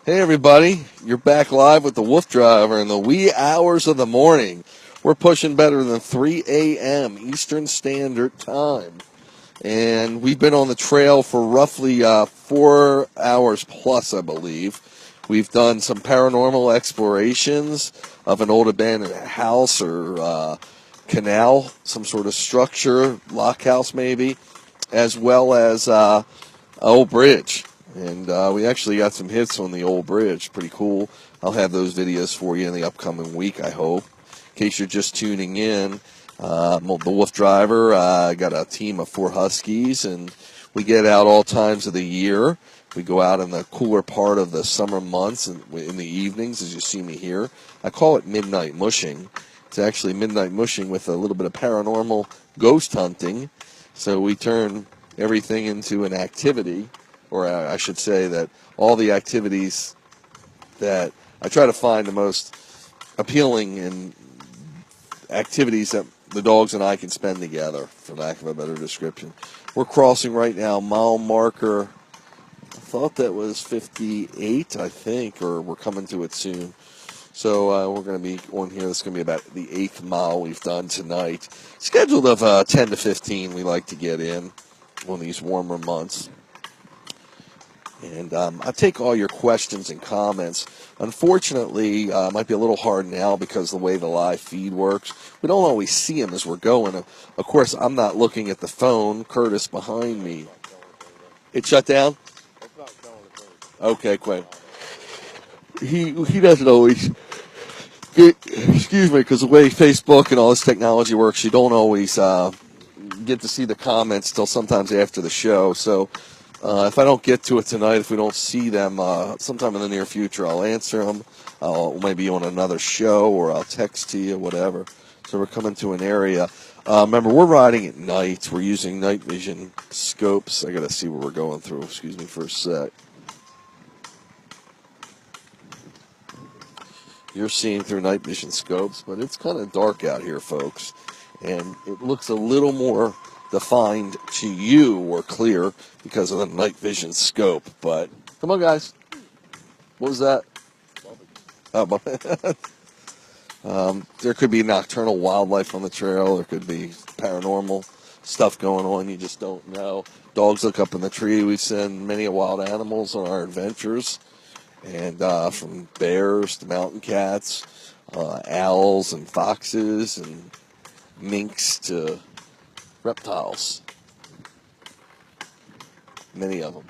Hey everybody, you're back live with the WooFDriver in the wee hours of the morning. We're pushing better than 3 a.m. Eastern Standard Time. And we've been on the trail for roughly 4 hours plus, I believe. We've done some paranormal explorations of an old abandoned house or canal, some sort of structure, lock house maybe, as well as old bridge. And we actually got some hits on the old bridge. Pretty cool. I'll have those videos for you in the upcoming week, I hope. In case you're just tuning in, the WooFDriver, I got a team of 4 Huskies, and we get out all times of the year. We go out in the cooler part of the summer months and in the evenings, as you see me here. I call it midnight mushing. It's actually midnight mushing with a little bit of paranormal ghost hunting. So we turn everything into an activity, or I should say that all the activities that I try to find the most appealing and activities that the dogs and I can spend together, for lack of a better description. We're crossing right now mile marker, I thought that was 58, I think, or we're coming to it soon. So we're going to be on here. This is going to be about the 8th mile we've done tonight. Scheduled of 10 to 15 we like to get in on these warmer months. And I take all your questions and comments. Unfortunately, it might be a little hard now because of the way the live feed works. We don't always see them as we're going. Of course, I'm not looking at the phone. Curtis behind me. It shut down? Okay, quick. He doesn't always get, excuse me, because the way Facebook and all this technology works, you don't always get to see the comments till sometimes after the show. So if I don't get to it tonight, if we don't see them sometime in the near future, I'll answer them. I'll maybe on another show, or I'll text to you, whatever. So we're coming to an area. Remember, we're riding at night. We're using night vision scopes. I got to see what we're going through. Excuse me for a sec. You're seeing through night vision scopes, but it's kind of dark out here, folks. And it looks a little more defined to you or clear because of the night vision scope. But come on, guys. What was that? There could be nocturnal wildlife on the trail. There could be paranormal stuff going on. You just don't know. Dogs look up in the tree. We've seen many wild animals on our adventures. And from bears to mountain cats, owls and foxes and minks to reptiles. Many of them.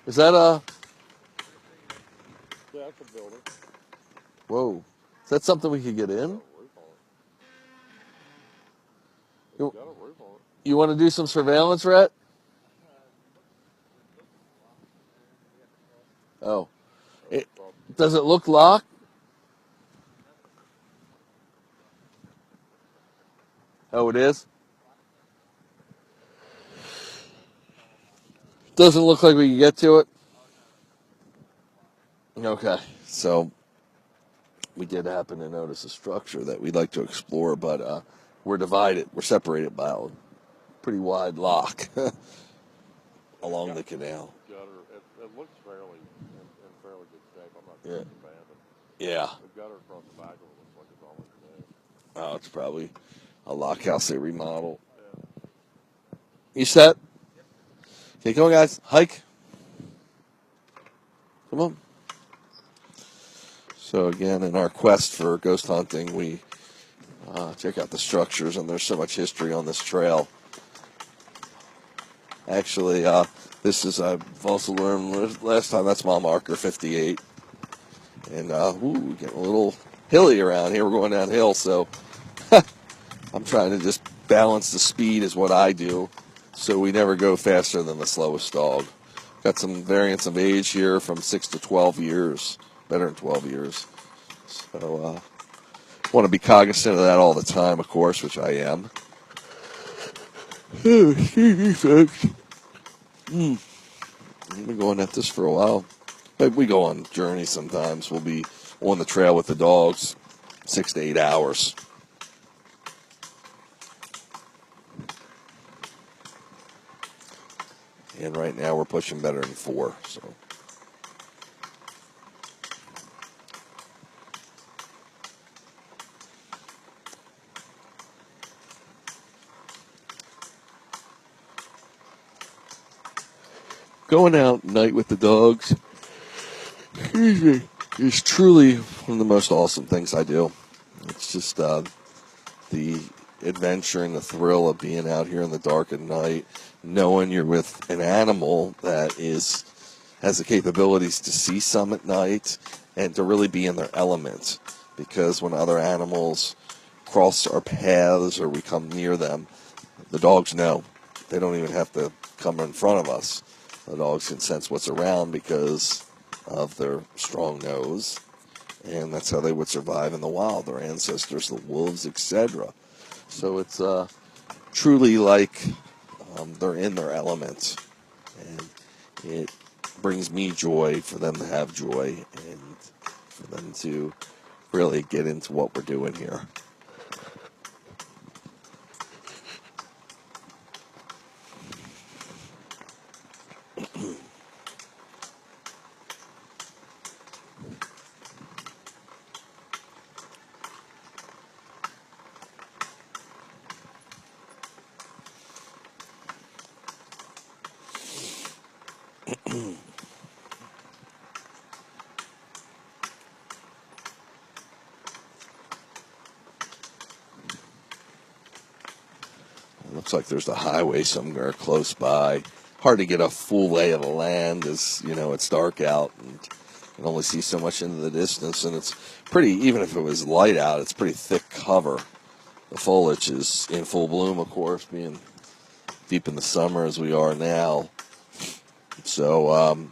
Is that a... Yeah, that's a building. Whoa. Is that something we could get in? It's got a roof on it. You want to do some surveillance, Rhett? Oh. Does it look locked? Oh, it is? Doesn't look like we can get to it? Okay. So we did happen to notice a structure that we'd like to explore, but we're divided. We're separated by a pretty wide lock along the canal. It looks fairly in fairly good shape. I'm not Yeah. sure it's abandoned. Yeah. The gutter across the back of it looks like it's almost new. Oh, it's probably a lock house they remodeled. Yeah. You set? Okay, come on, guys. Hike. Come on. So again, in our quest for ghost hunting, we check out the structures, and there's so much history on this trail. Actually, this is, I've also learned last time, that's mile marker 58. And, getting a little hilly around here. We're going downhill, so I'm trying to just balance the speed is what I do, so we never go faster than the slowest dog. Got some variance of age here from 6 to 12 years, better than 12 years. So, want to be cognizant of that all the time, of course, which I am. Oh, excuse me, folks. We've been going at this for a while. But we go on journeys sometimes. We'll be on the trail with the dogs 6 to 8 hours. And right now we're pushing better than 4. So going out at night with the dogs, excuse me, is truly one of the most awesome things I do. It's just the adventure and the thrill of being out here in the dark at night, knowing you're with an animal that has the capabilities to see some at night and to really be in their element. Because when other animals cross our paths or we come near them, the dogs know. They don't even have to come in front of us. The dogs can sense what's around because of their strong nose, and that's how they would survive in the wild. Their ancestors, the wolves, etc. So it's truly like they're in their element, and it brings me joy for them to have joy and for them to really get into what we're doing here. Looks like there's a highway somewhere close by. Hard to get a full lay of the land as, it's dark out and you can only see so much into the distance. And it's pretty, even if it was light out, it's pretty thick cover. The foliage is in full bloom, of course, being deep in the summer as we are now. So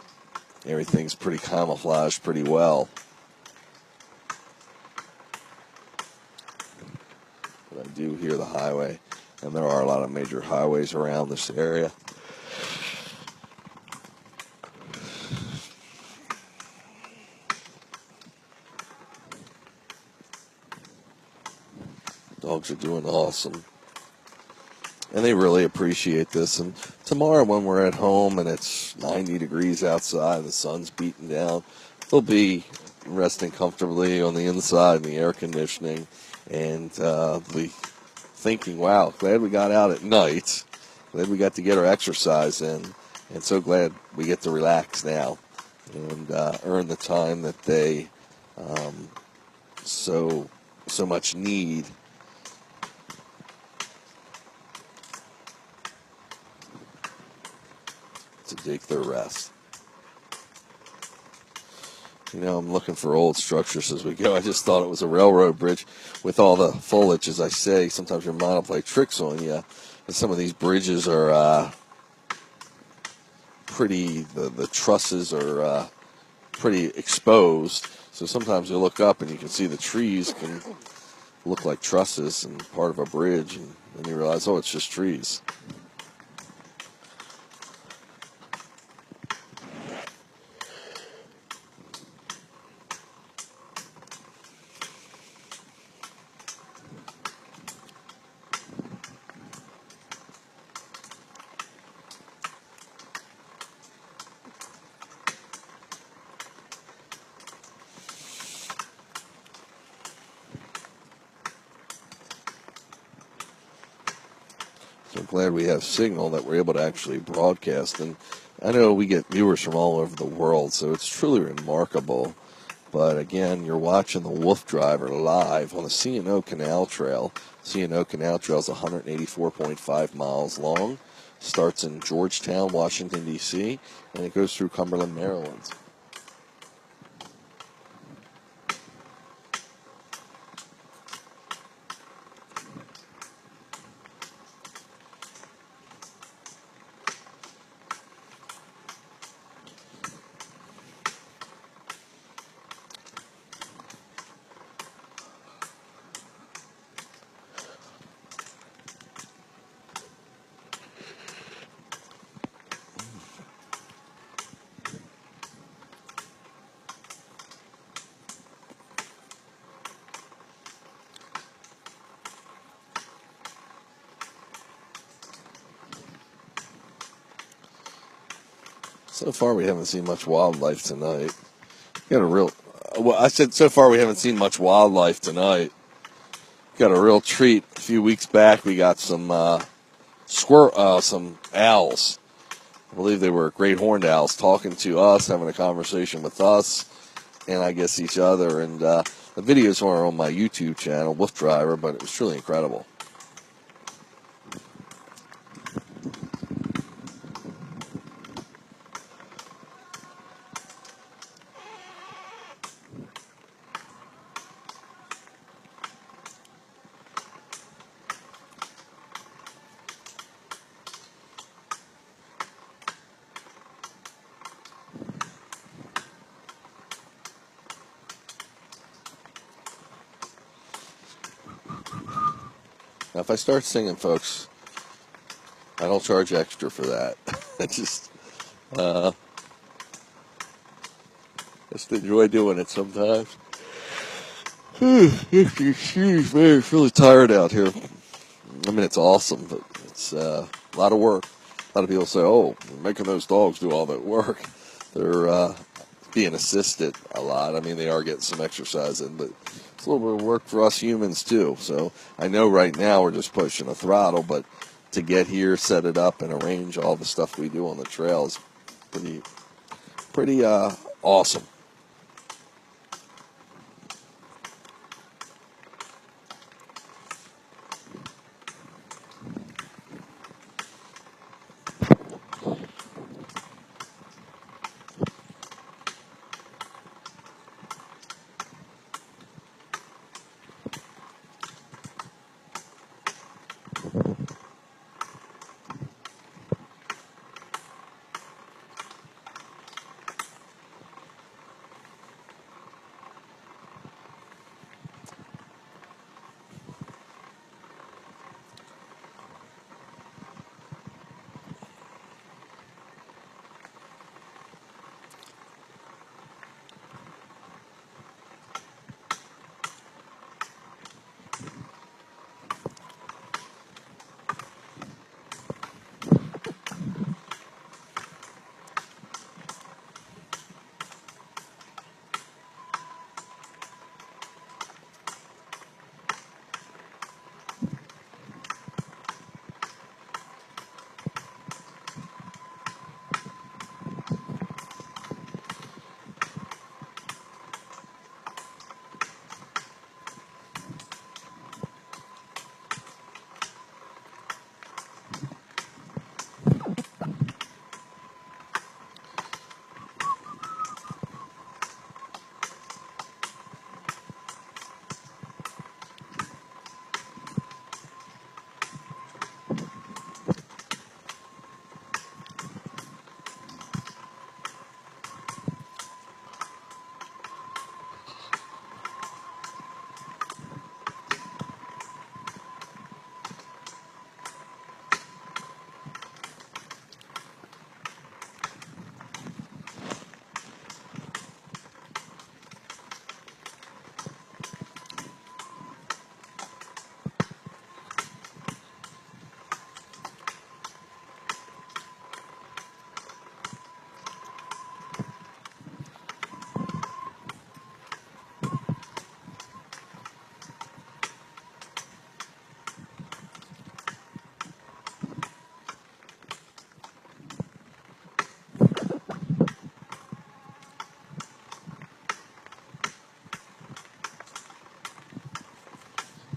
everything's pretty camouflaged pretty well. But I do hear the highway. And there are a lot of major highways around this area. Dogs are doing awesome. And they really appreciate this. And tomorrow when we're at home and it's 90 degrees outside and the sun's beating down, they'll be resting comfortably on the inside in the air conditioning. And they'll be thinking, wow, glad we got out at night. Glad we got to get our exercise in. And so glad we get to relax now and earn the time that they so much need. To take their rest. I'm looking for old structures as we go. I just thought it was a railroad bridge with all the foliage, as I say. Sometimes your mind will play tricks on you. And some of these bridges are pretty, the trusses are pretty exposed. So sometimes you look up and you can see the trees can look like trusses and part of a bridge. And then you realize, oh, it's just trees. So I'm glad we have signal that we're able to actually broadcast. And I know we get viewers from all over the world, so it's truly remarkable. But again, you're watching the WooFDriver live on the C&O Canal Trail. C&O Canal Trail is 184.5 miles long. Starts in Georgetown, Washington, D.C., and it goes through Cumberland, Maryland. So far, we haven't seen much wildlife tonight. I said so far we haven't seen much wildlife tonight. Got a real treat. A few weeks back, we got some some owls. I believe they were great horned owls talking to us, having a conversation with us, and I guess each other. And the videos are on my YouTube channel, WooFDriver, but it was truly incredible. Now, if I start singing, folks, I don't charge extra for that. I just enjoy doing it sometimes. Excuse me, it's really tired out here. I mean, it's awesome, but it's a lot of work. A lot of people say, oh, making those dogs do all that work. They're being assisted a lot. I mean, they are getting some exercise in, but it's a little bit of work for us humans, too. So I know right now we're just pushing the throttle, but to get here, set it up, and arrange all the stuff we do on the trail is pretty awesome.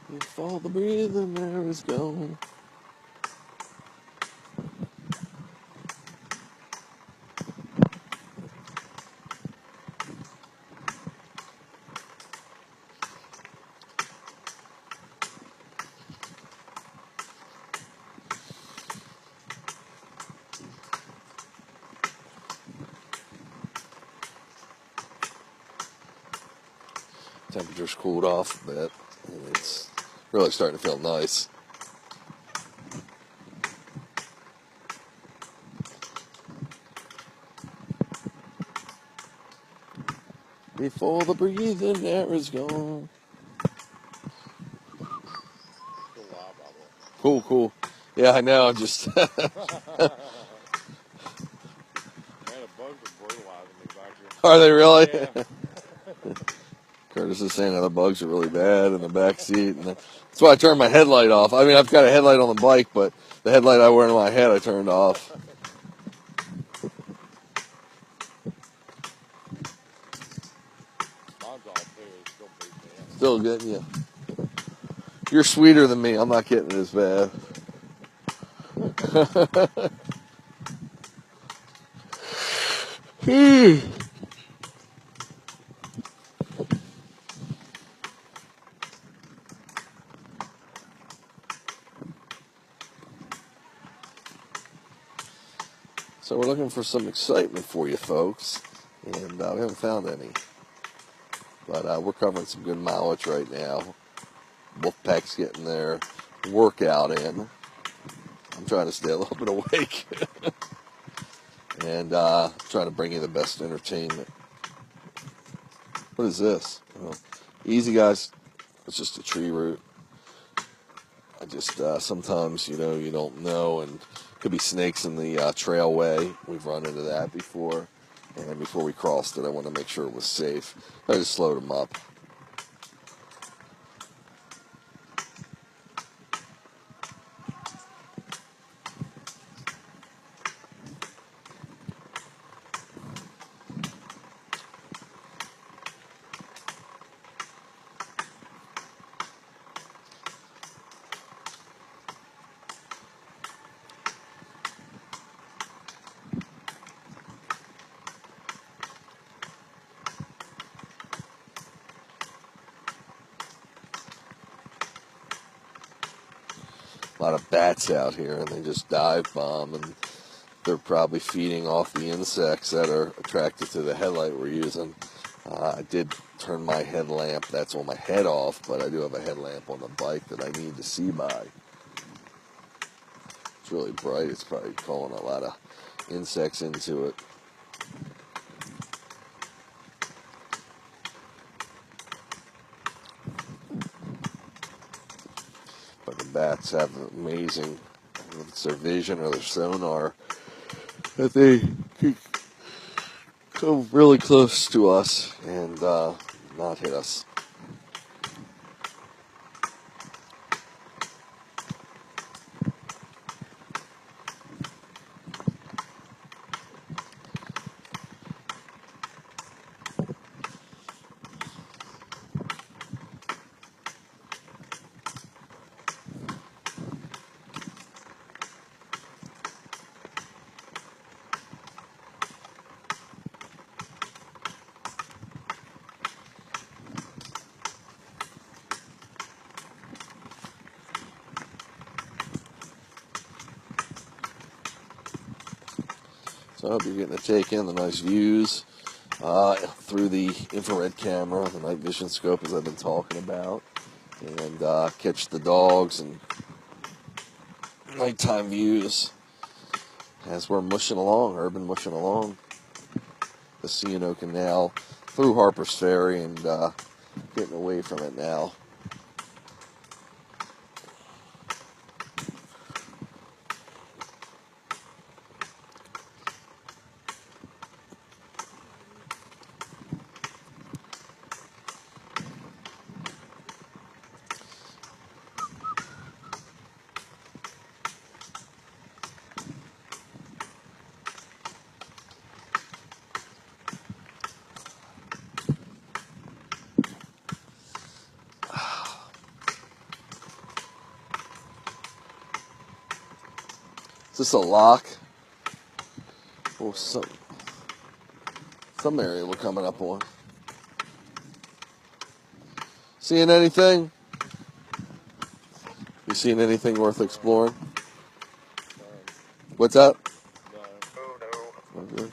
If all the breathing there is gone. Temperature's cooled off a bit. And it's really starting to feel nice. Before the breathing air is gone. Cool. Yeah, I know. Just Man, the bugs are brutalizing me back here. are they really? Yeah. Curtis is saying that the bugs are really bad in the back seat, and that's why I turned my headlight off. I mean, I've got a headlight on the bike, but the headlight I wear in my head I turned off. sounds all too. It's still pretty bad. Still getting you. You're sweeter than me. I'm not getting it as bad. So we're looking for some excitement for you folks, and we haven't found any. But we're covering some good mileage right now. Wolfpack's getting their workout in. I'm trying to stay a little bit awake and trying to bring you the best entertainment. What is this? Oh, easy, guys. It's just a tree root. I just sometimes, you don't know, and could be snakes in the trailway. We've run into that before, and before we crossed it, I wanted to make sure it was safe. I just slowed them up. A lot of bats out here, and they just dive bomb, and they're probably feeding off the insects that are attracted to the headlight we're using. I did turn my headlamp, that's on my head, off, but I do have a headlamp on the bike that I need to see by. It's really bright. It's probably calling a lot of insects into it. But the bats have an amazing, I don't know if it's their vision or their sonar, that they can come really close to us and not hit us. So I hope you're getting to take in the nice views through the infrared camera, the night vision scope, as I've been talking about, and catch the dogs and nighttime views as we're mushing along, urban mushing along the C&O Canal through Harper's Ferry and getting away from it now. Is this a lock? Oh, some area we're coming up on. Seeing anything? You seen anything worth exploring? What's up? No. Okay.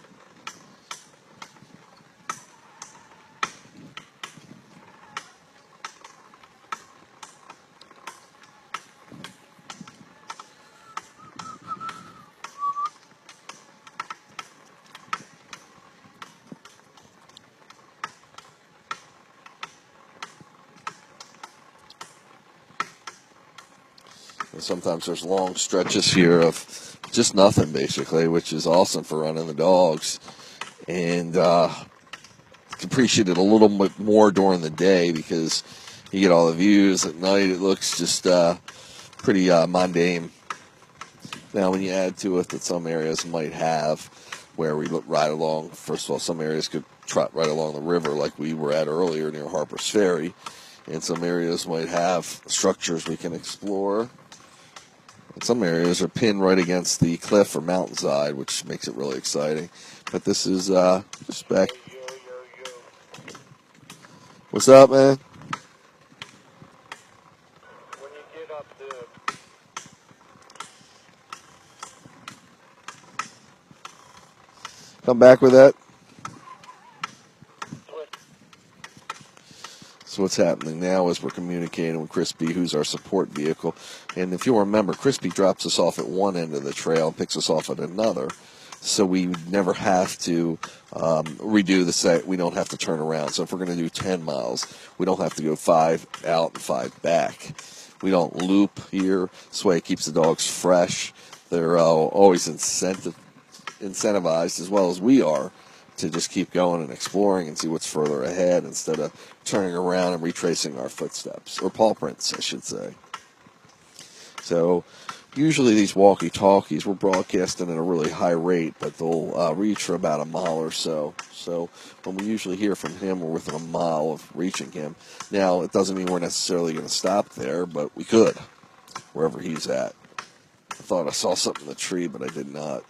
And sometimes there's long stretches here of just nothing, basically, which is awesome for running the dogs. And appreciate it a little bit more during the day because you get all the views. At night, it looks just pretty mundane. Now, when you add to it that some areas might have where we ride along, first of all, some areas could trot right along the river like we were at earlier near Harper's Ferry. And some areas might have structures we can explore. And some areas are pinned right against the cliff or mountainside, which makes it really exciting. But this is just back. What's up, man? When you get up the Come back with that. So what's happening now is we're communicating with Crispy, who's our support vehicle. And if you'll remember, Crispy drops us off at one end of the trail and picks us off at another. So we never have to redo the set. We don't have to turn around. So if we're going to do 10 miles, we don't have to go 5 out and 5 back. We don't loop here. This way it keeps the dogs fresh. They're always incentivized, as well as we are, to just keep going and exploring and see what's further ahead instead of turning around and retracing our footsteps, or paw prints, I should say. So usually these walkie-talkies, we're broadcasting at a really high rate, but they'll reach for about a mile or so. So when we usually hear from him, we're within a mile of reaching him. Now, it doesn't mean we're necessarily going to stop there, but we could, wherever he's at. I thought I saw something in the tree, but I did not.